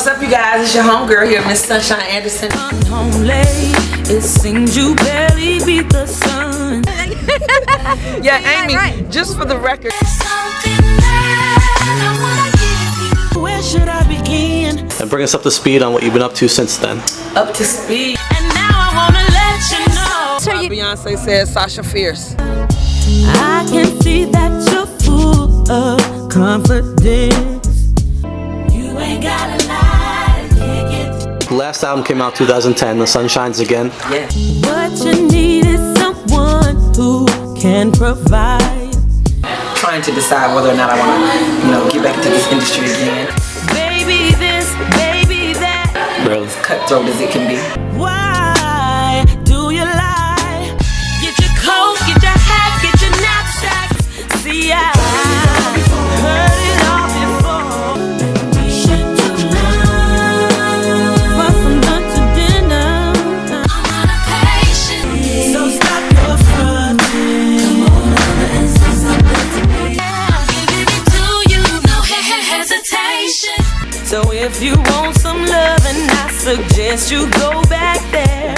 up, you guys? It's your homegirl here, Miss Sunshine Anderson. Home late, it seems you barely beat the sun. Yeah, Amy, right. Just for the record. Where should I begin? And bring us up to speed on what you've been up to since then. Up to speed. And now I wanna let you know. Beyonce said Sasha Fierce. I can see that you're full of confidence. You ain't gotta lie to kick it. The last album came out 2010, The Sun Shines Again. Yeah. What you need is someone who can provide. Trying to decide whether or not I want to, get back into this industry again. Baby this, baby that. Really? As cutthroat as it can be. Why do you lie? Get your coat, get your hat, get your knapsack. See, I heard it all before. We should do love for some lunch or dinner. I'm not a patient, so stop your fronting. Come on over and say something to me. I'm giving it to you, no hesitation. So if you want some love, and I suggest you go back there.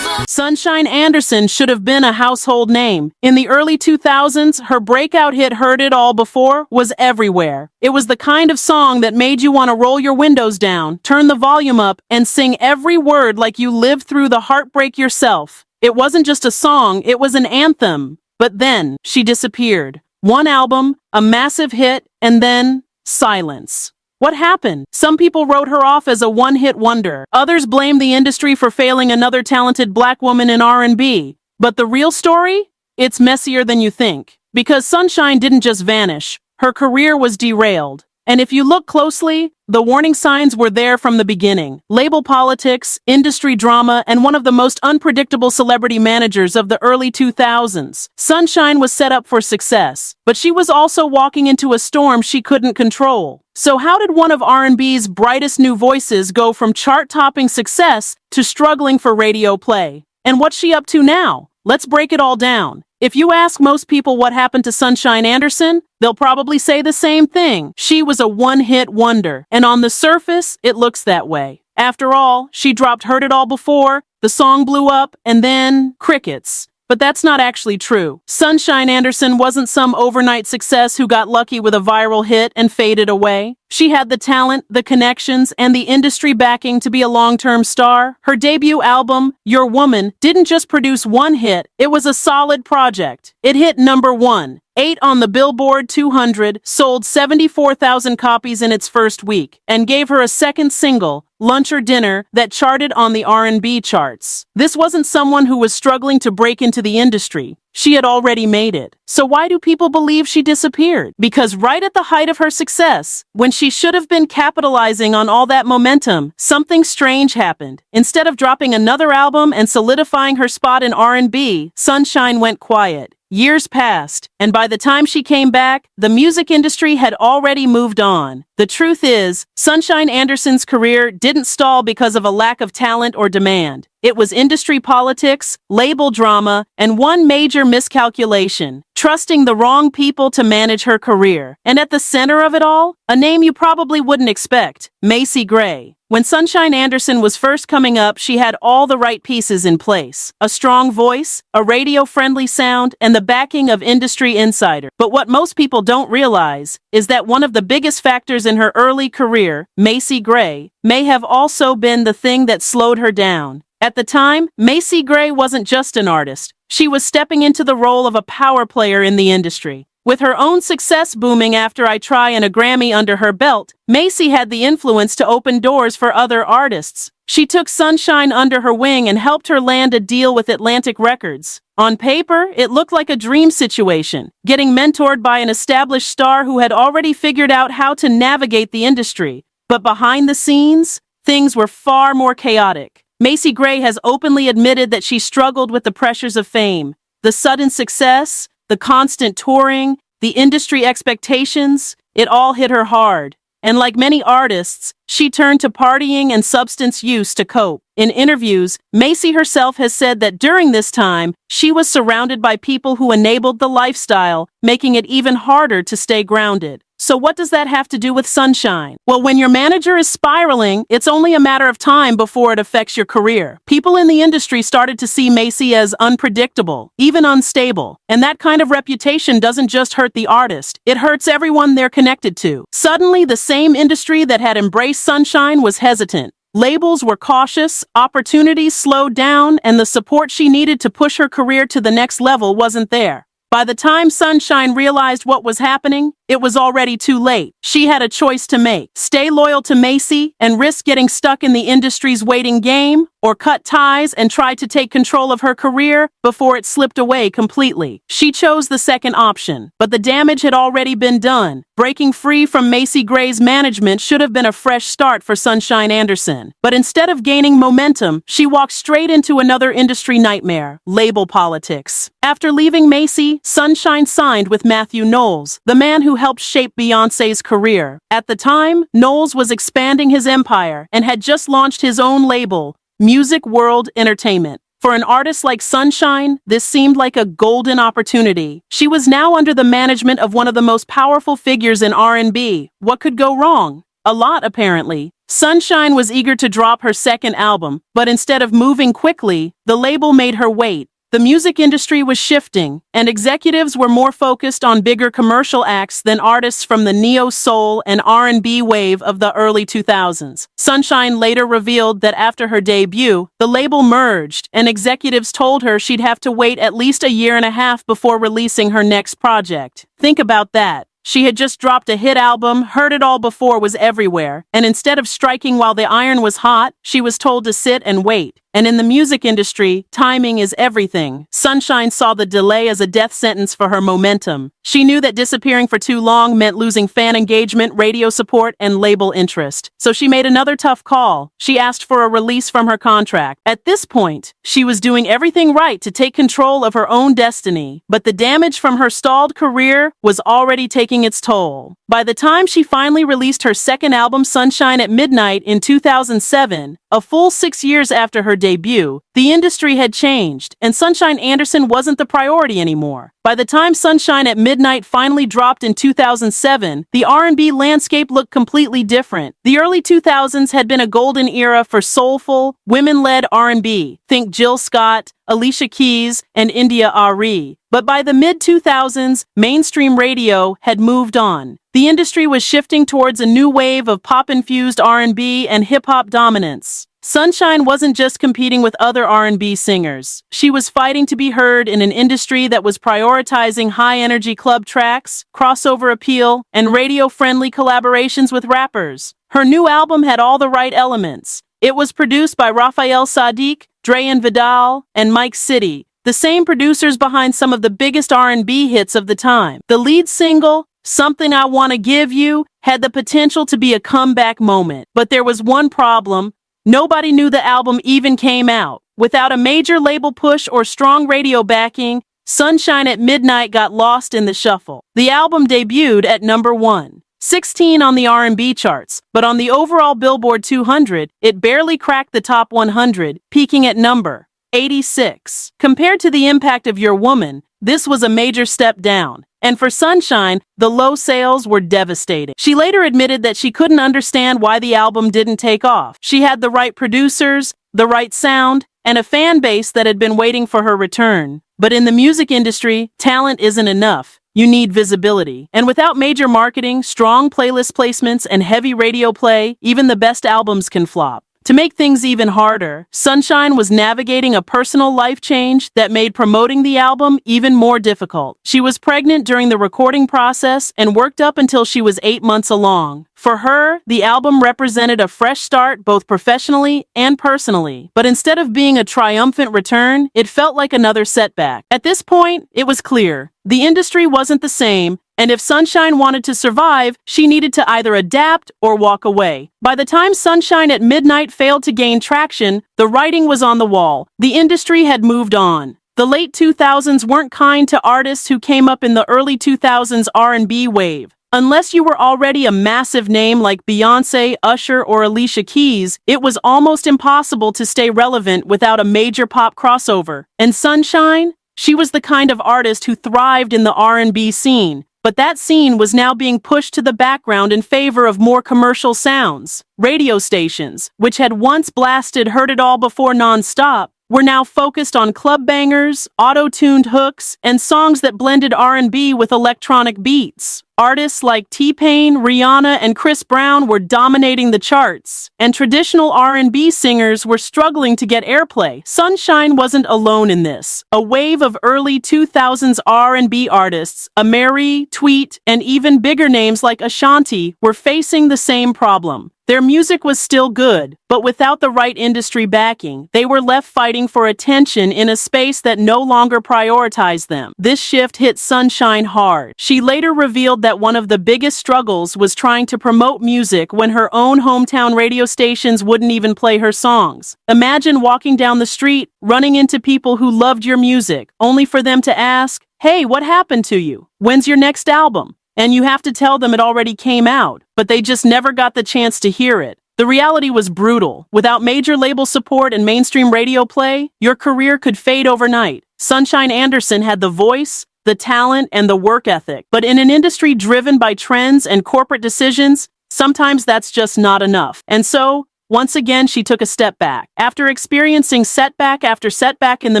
Sunshine Anderson should have been a household name. In the early 2000s, her breakout hit Heard It All Before was everywhere. It was the kind of song that made you want to roll your windows down, turn the volume up, and sing every word like you lived through the heartbreak yourself. It wasn't just a song, it was an anthem. But then, she disappeared. One album, a massive hit, and then silence. What happened? Some people wrote her off as a one-hit wonder. Others blamed the industry for failing another talented black woman in R&B. But the real story? It's messier than you think. Because Sunshine didn't just vanish. Her career was derailed. And if you look closely, the warning signs were there from the beginning. Label politics, industry drama, and one of the most unpredictable celebrity managers of the early 2000s. Sunshine was set up for success, but she was also walking into a storm she couldn't control. So how did one of R&B's brightest new voices go from chart-topping success to struggling for radio play? And what's she up to now? Let's break it all down. If you ask most people what happened to Sunshine Anderson, they'll probably say the same thing. She was a one-hit wonder, and on the surface, it looks that way. After all, she dropped Heard It All Before, the song blew up, and then crickets. But that's not actually true. Sunshine Anderson wasn't some overnight success who got lucky with a viral hit and faded away. She had the talent, the connections, and the industry backing to be a long-term star. Her debut album, Your Woman, didn't just produce one hit, it was a solid project. It hit #1, 8 on the Billboard 200, sold 74,000 copies in its first week, and gave her a second single, Lunch or Dinner, that charted on the R&B charts. This wasn't someone who was struggling to break into the industry. She had already made it. So why do people believe she disappeared? Because right at the height of her success, when she should have been capitalizing on all that momentum, something strange happened. Instead of dropping another album and solidifying her spot in R&B, Sunshine went quiet. Years passed, and by the time she came back, the music industry had already moved on. The truth is, Sunshine Anderson's career didn't stall because of a lack of talent or demand. It was industry politics, label drama, and one major miscalculation, trusting the wrong people to manage her career. And at the center of it all, a name you probably wouldn't expect, Macy Gray. When Sunshine Anderson was first coming up, she had all the right pieces in place. A strong voice, a radio-friendly sound, and the backing of industry insiders. But what most people don't realize is that one of the biggest factors in her early career, Macy Gray, may have also been the thing that slowed her down. At the time, Macy Gray wasn't just an artist. She was stepping into the role of a power player in the industry. With her own success booming after I Try and a Grammy under her belt, Macy had the influence to open doors for other artists. She took Sunshine under her wing and helped her land a deal with Atlantic Records. On paper, it looked like a dream situation, getting mentored by an established star who had already figured out how to navigate the industry. But behind the scenes, things were far more chaotic. Macy Gray has openly admitted that she struggled with the pressures of fame, the sudden success, the constant touring, the industry expectations. It all hit her hard. And like many artists, she turned to partying and substance use to cope. In interviews, Macy herself has said that during this time, she was surrounded by people who enabled the lifestyle, making it even harder to stay grounded. So what does that have to do with Sunshine? Well, when your manager is spiraling, it's only a matter of time before it affects your career. People in the industry started to see Macy as unpredictable, even unstable. And that kind of reputation doesn't just hurt the artist, it hurts everyone they're connected to. Suddenly, the same industry that had embraced Sunshine was hesitant. Labels were cautious, opportunities slowed down, and the support she needed to push her career to the next level wasn't there. By the time Sunshine realized what was happening, it was already too late. She had a choice to make: stay loyal to Macy and risk getting stuck in the industry's waiting game, or cut ties and try to take control of her career before it slipped away completely. She chose the second option, but the damage had already been done. Breaking free from Macy Gray's management should have been a fresh start for Sunshine Anderson. But instead of gaining momentum, she walked straight into another industry nightmare: label politics. After leaving Macy, Sunshine signed with Matthew Knowles, the man who helped shape Beyoncé's career. At the time, Knowles was expanding his empire and had just launched his own label, Music World Entertainment. For an artist like Sunshine, this seemed like a golden opportunity. She was now under the management of one of the most powerful figures in R&B. What could go wrong? A lot, apparently. Sunshine was eager to drop her second album, but instead of moving quickly, the label made her wait. The music industry was shifting, and executives were more focused on bigger commercial acts than artists from the neo-soul and R&B wave of the early 2000s. Sunshine later revealed that after her debut, the label merged, and executives told her she'd have to wait at least a year and a half before releasing her next project. Think about that. She had just dropped a hit album, Heard It All Before was everywhere, and instead of striking while the iron was hot, she was told to sit and wait. And in the music industry, timing is everything. Sunshine saw the delay as a death sentence for her momentum. She knew that disappearing for too long meant losing fan engagement, radio support, and label interest. So she made another tough call. She asked for a release from her contract. At this point, she was doing everything right to take control of her own destiny, but the damage from her stalled career was already taking its toll. By the time she finally released her second album, Sunshine at Midnight, in 2007, a full 6 years after her debut, the industry had changed, and Sunshine Anderson wasn't the priority anymore. By the time Sunshine at Midnight finally dropped in 2007, the R&B landscape looked completely different. The early 2000s had been a golden era for soulful, women-led R&B. Think Jill Scott, Alicia Keys, and India Arie. But by the mid-2000s, mainstream radio had moved on. The industry was shifting towards a new wave of pop-infused R&B and hip-hop dominance. Sunshine wasn't just competing with other R&B singers. She was fighting to be heard in an industry that was prioritizing high-energy club tracks, crossover appeal, and radio-friendly collaborations with rappers. Her new album had all the right elements. It was produced by Raphael Saadiq, Dreyan Vidal, and Mike City, the same producers behind some of the biggest R&B hits of the time. The lead single, Something I Wanna Give You, had the potential to be a comeback moment. But there was one problem. Nobody knew the album even came out. Without a major label push or strong radio backing, Sunshine at Midnight got lost in the shuffle. The album debuted at number 116 on the R&B charts, but on the overall Billboard 200, it barely cracked the top 100, peaking at number 86. Compared to the impact of Your Woman, this was a major step down. And for Sunshine, the low sales were devastating. She later admitted that she couldn't understand why the album didn't take off. She had the right producers, the right sound, and a fan base that had been waiting for her return. But in the music industry, talent isn't enough. You need visibility. And without major marketing, strong playlist placements, and heavy radio play, even the best albums can flop. To make things even harder, Sunshine was navigating a personal life change that made promoting the album even more difficult. She was pregnant during the recording process and worked up until she was 8 months along. For her, the album represented a fresh start both professionally and personally. But instead of being a triumphant return, it felt like another setback. At this point, it was clear. The industry wasn't the same, and if Sunshine wanted to survive, she needed to either adapt or walk away. By the time Sunshine at Midnight failed to gain traction, the writing was on the wall. The industry had moved on. The late 2000s weren't kind to artists who came up in the early 2000s R&B wave. Unless you were already a massive name like Beyoncé, Usher, or Alicia Keys, it was almost impossible to stay relevant without a major pop crossover. And Sunshine? She was the kind of artist who thrived in the R&B scene, But that scene was now being pushed to the background in favor of more commercial sounds. Radio stations, which had once blasted Heard It All Before non-stop, were now focused on club bangers, auto-tuned hooks, and songs that blended R&B with electronic beats. Artists like T-Pain, Rihanna, and Chris Brown were dominating the charts, and traditional R&B singers were struggling to get airplay. Sunshine wasn't alone in this. A wave of early 2000s R&B artists, Amiri, Tweet, and even bigger names like Ashanti, were facing the same problem. Their music was still good, but without the right industry backing, they were left fighting for attention in a space that no longer prioritized them. This shift hit Sunshine hard. She later revealed that one of the biggest struggles was trying to promote music when her own hometown radio stations wouldn't even play her songs. Imagine walking down the street, running into people who loved your music, only for them to ask, "Hey, what happened to you? When's your next album?" And you have to tell them it already came out, but they just never got the chance to hear it. The reality was brutal. Without major label support and mainstream radio play, your career could fade overnight. Sunshine Anderson had the voice, the talent, and the work ethic. But in an industry driven by trends and corporate decisions, sometimes that's just not enough. And so, once again, she took a step back. After experiencing setback after setback in the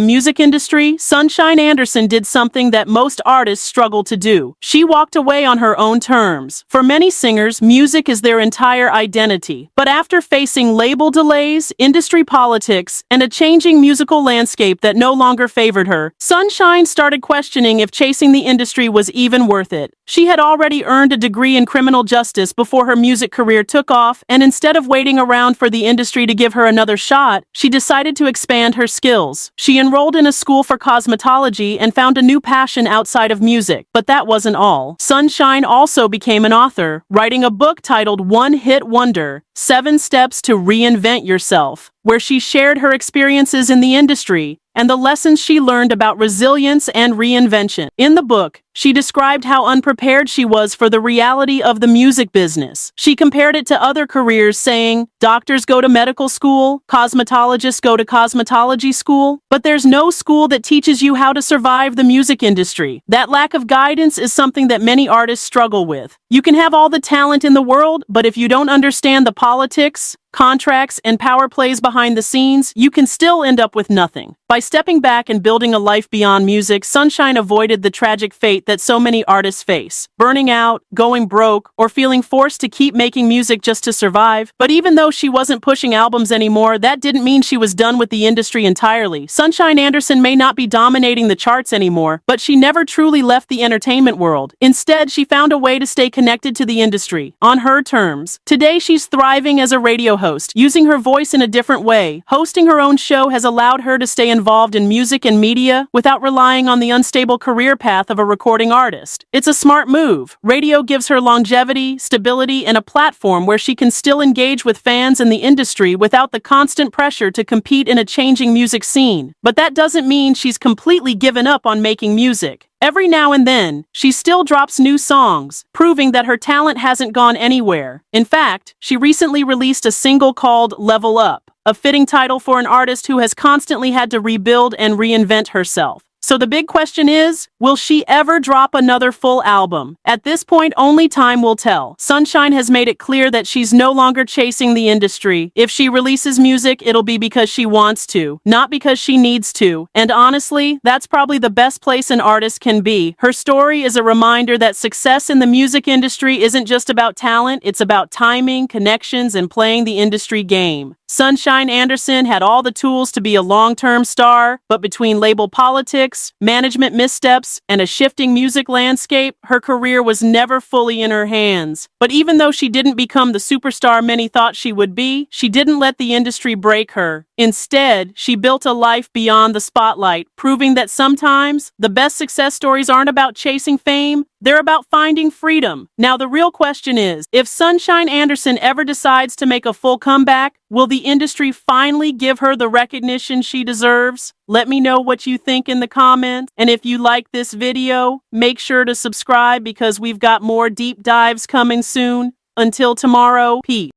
music industry, Sunshine Anderson did something that most artists struggle to do. She walked away on her own terms. For many singers, music is their entire identity. But after facing label delays, industry politics, and a changing musical landscape that no longer favored her, Sunshine started questioning if chasing the industry was even worth it. She had already earned a degree in criminal justice before her music career took off, and instead of waiting around for the industry to give her another shot, she decided to expand her skills. She enrolled in a school for cosmetology and found a new passion outside of music. But that wasn't all. Sunshine also became an author, writing a book titled One Hit Wonder: 7 Steps to Reinvent Yourself, where she shared her experiences in the industry and the lessons she learned about resilience and reinvention. In the book, she described how unprepared she was for the reality of the music business. She compared it to other careers, saying, "Doctors go to medical school, cosmetologists go to cosmetology school, but there's no school that teaches you how to survive the music industry." That lack of guidance is something that many artists struggle with. You can have all the talent in the world, but if you don't understand the politics, contracts, and power plays behind the scenes, you can still end up with nothing. By stepping back and building a life beyond music, Sunshine avoided the tragic fate that so many artists face: burning out, going broke, or feeling forced to keep making music just to survive. But even though she wasn't pushing albums anymore, that didn't mean she was done with the industry entirely. Sunshine Anderson may not be dominating the charts anymore, but she never truly left the entertainment world. Instead, she found a way to stay connected to the industry, on her terms. Today, she's thriving as a radio host, using her voice in a different way. Hosting her own show has allowed her to stay involved in music and media without relying on the unstable career path of a recording artist. It's a smart move. Radio gives her longevity, stability, and a platform where she can still engage with fans in the industry without the constant pressure to compete in a changing music scene. But that doesn't mean she's completely given up on making music. Every now and then, she still drops new songs, proving that her talent hasn't gone anywhere. In fact, she recently released a single called Level Up, a fitting title for an artist who has constantly had to rebuild and reinvent herself. So the big question is, will she ever drop another full album? At this point, only time will tell. Sunshine has made it clear that she's no longer chasing the industry. If she releases music, it'll be because she wants to, not because she needs to. And honestly, that's probably the best place an artist can be. Her story is a reminder that success in the music industry isn't just about talent, it's about timing, connections, and playing the industry game. Sunshine Anderson had all the tools to be a long-term star, but between label politics, management missteps, and a shifting music landscape, her career was never fully in her hands. But even though she didn't become the superstar many thought she would be, she didn't let the industry break her. Instead, she built a life beyond the spotlight, proving that sometimes the best success stories aren't about chasing fame, they're about finding freedom. Now, the real question is, if Sunshine Anderson ever decides to make a full comeback, will the industry finally give her the recognition she deserves? Let me know what you think in the comments. And if you like this video, make sure to subscribe because we've got more deep dives coming soon. Until tomorrow, peace.